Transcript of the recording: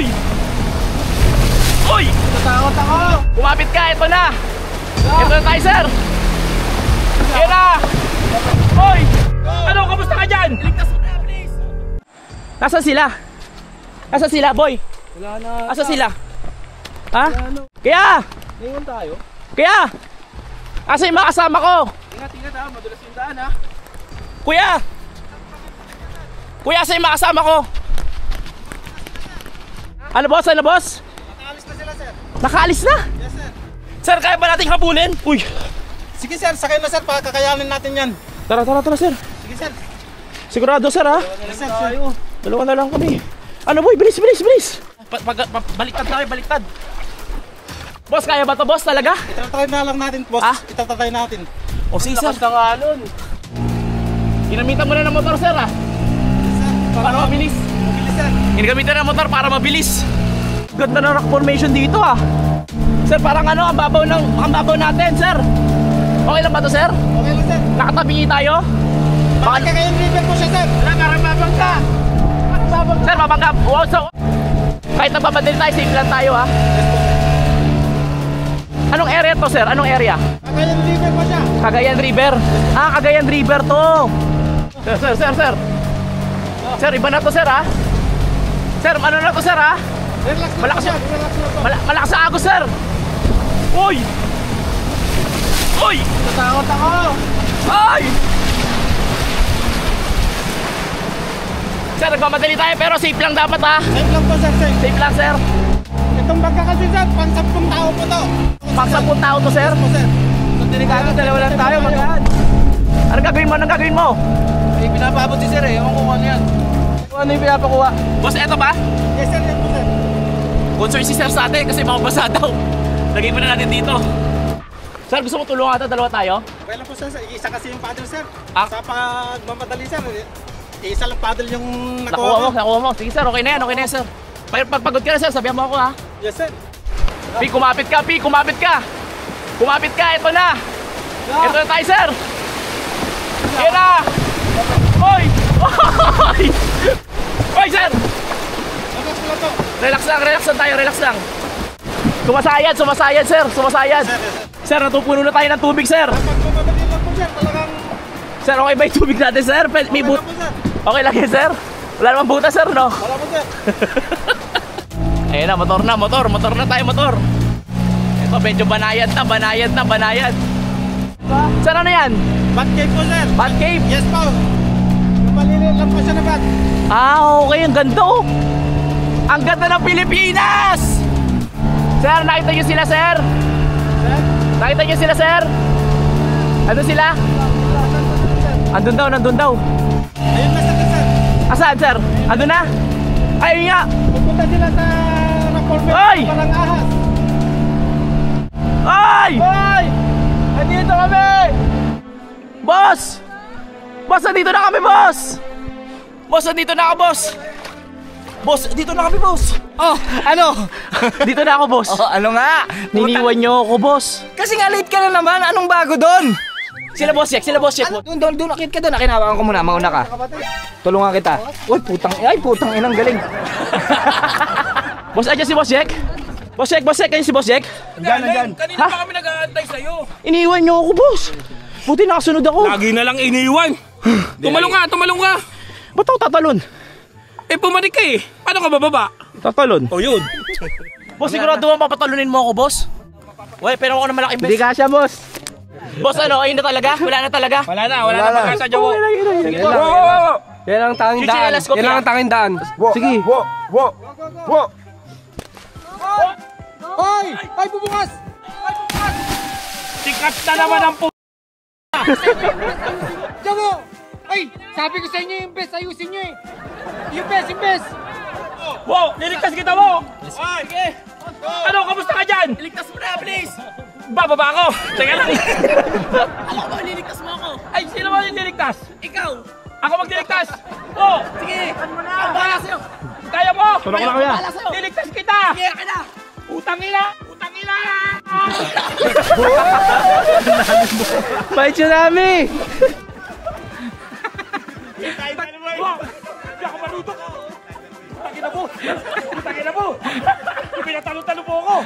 Uy! Uy! Natakot ako! Kumapit ka, ito na! Ito na tayo, sir! Yan na! Uy! Ano, kamusta ka dyan? Iligtas mo na, please! Nasaan sila? Nasaan sila, boy? Wala na. Nasaan sila? Ha? Kaya! Ngayon tayo. Kaya! Asa yung mga kasama ko? Ingat ha, madulas yung daan ha. Kuya! Kuya, asa yung mga kasama ko? Ano boss? Ano boss? Nakaalis na sila sir. Nakaalis na? Yes sir. Sir, kaya ba nating habulin? Uy! Sige sir, sakay na sir, kakayanin natin yan. Tara, sir. Sige sir. Sigurado, sir, ha? Yes sir. Dalawa na lang kami. Ano boy? Bilis! Baliktad tayo, baliktad. Boss, kaya ba to boss talaga? Itatry na lang natin boss. Ha? Itatry natin. O si sir. Lakas na nga nun. Ginamitan mo na ng motor, sir, ha? Yes sir. Para mabilis. Mabilis sir. Ginamitan ng motor para mabilis. Ganda na rock formation dito, ha? Sir, parang ano, ang babaw natin, sir. Okay lang ba to, sir? Okay lang sir. Nakatabingi tayo? Bakit kakayan river po siya sir? Wala, parang babangka. Sir, mabangga. Wow, so, kahit nagpapadali tayo, safe lang tayo, ha? Anong area to, sir? Anong area? Kakayan river po siya. Cagayan River. Ah, Cagayan River to. Sir. Sir, iba na to, sir, ha? Sir, ano na to, sir, ha? Relax na Malakas siya. yun. Relax na po. Malakas ang agos, sir. Uy! Uy! Natakot ako. Ay! Sir, nagmamadali tayo pero safe lang dapat, ha? Safe lang po sir, safe. Safe lang, sir. Itong bangka kasi sir, pang 10 tao po to. Pang 10 tao to, sir. Po sir. So delikado, dalawa lang tayo, magaan. Anong gagawin mo? Eh, pinapabot si sir eh, ewan ko kung ano yan. Kung ano yung pinapakuha. Boss, eto ba? Yes sir, yan po sir. Concern si sir sa atin kasi mababasa daw. Lagay mo na natin dito. Sir, gusto mo tulungan ata, dalawa tayo? Okay lang po sir, isa kasi yung paddle sir. Ah. Sa pagmamadali sir, isa lang paddle yung nakuha Nakuha mo. Sige, sir, okay na yan, sir. Pagpagod ka na, sir, sabihan mo ako, ha? Yes sir. Pi, kumapit ka. Kumapit ka, ito na. Ito na tayo, sir. Yan na. Oy! Oy, sir! Relax lang po. Relax lang. Sumasayad, sir. Sir, natupuno na tayo ng tubig, sir. Pagmamadali lang po sir, talagang Sir, okay ba yung tubig natin, sir? May okay lang po sir. Okay lang yan, sir? Wala namang butas, sir, no? Wala po sir. Ayun na, motor na tayo. Ito, medyo banayad na. Sir, ano yan? Bat cave po sir. Bat cave? Yes po. Maliliit lang po siya na bat. Ah, okay, ang ganda, oh. Ang ganda ng Pilipinas! Sir, nakita nyo sila, sir? Nakita nyo sila, sir? Ano sila? Nandun daw. Ayun na sir. Asaan, sir? Ano na? Ayun nga! Pupunta sila sa Rapolme. Ay! Parang ahas. Ay! Hoy! Andito kami! Boss! Boss, nandito na kami, boss! Boss, nandito na ako, boss! Boss, dito na kami, boss! Oh, ano? Dito na ako, boss! Oh, ano nga? Niniwan nyo ako, boss! Kasi nga late ka na naman. Anong bago doon? Sila boss check! Ano? Doon, akit ka doon. Akinawakan ko muna. Mauna ka. Tulungan kita. Uy, putang inang galing. Boss, ayan si boss check! Boss check! Ayan si boss check! Diyan. Kanina pa kami nag-aantay sa'yo. Iniwan nyo ako, boss! Buti nakasunod ako! Lagi na lang iniwan. Tumalong ka. Ba't ako tatalon? Eh, pumanik ka eh. Paano ka bababa? Tatalon? O yun. Boss, sigurado mo papatalunin mo ako, boss? Uy, pero ako na malaking Hindi best. kasya boss. Boss, ano? Ayun na talaga? Wala na talaga? Wala na pagkasa dyan. Yan ang tanging daan. Chichinelas ko, Yan ang tanging daan. Sige. Hoy! Hoy, bubukas! Sikat na naman ang Jabo! Ay! Sabi ko sa inyo yung best, ayusin nyo eh! Yung best! Wow, niligtas kita mo. Sige. Ano, kamusta ka dyan? Iligtas mo na, please! Bababa ako. Teka lang. Ako ba, niligtas mo ako? Ay, sino mo niligtas? Ikaw! Ako magniligtas. Oh, Sige! Ano mo na? Ang bahala sa'yo! kaya mo. Tulak ko na kaya! Bahala sa'yo! Niligtas kita. Sige, akin na! Utang ina. May tsunami! Wow, hindi ako maluto. Putangin na po! Putangin na po! Pinatalo-talo po ako!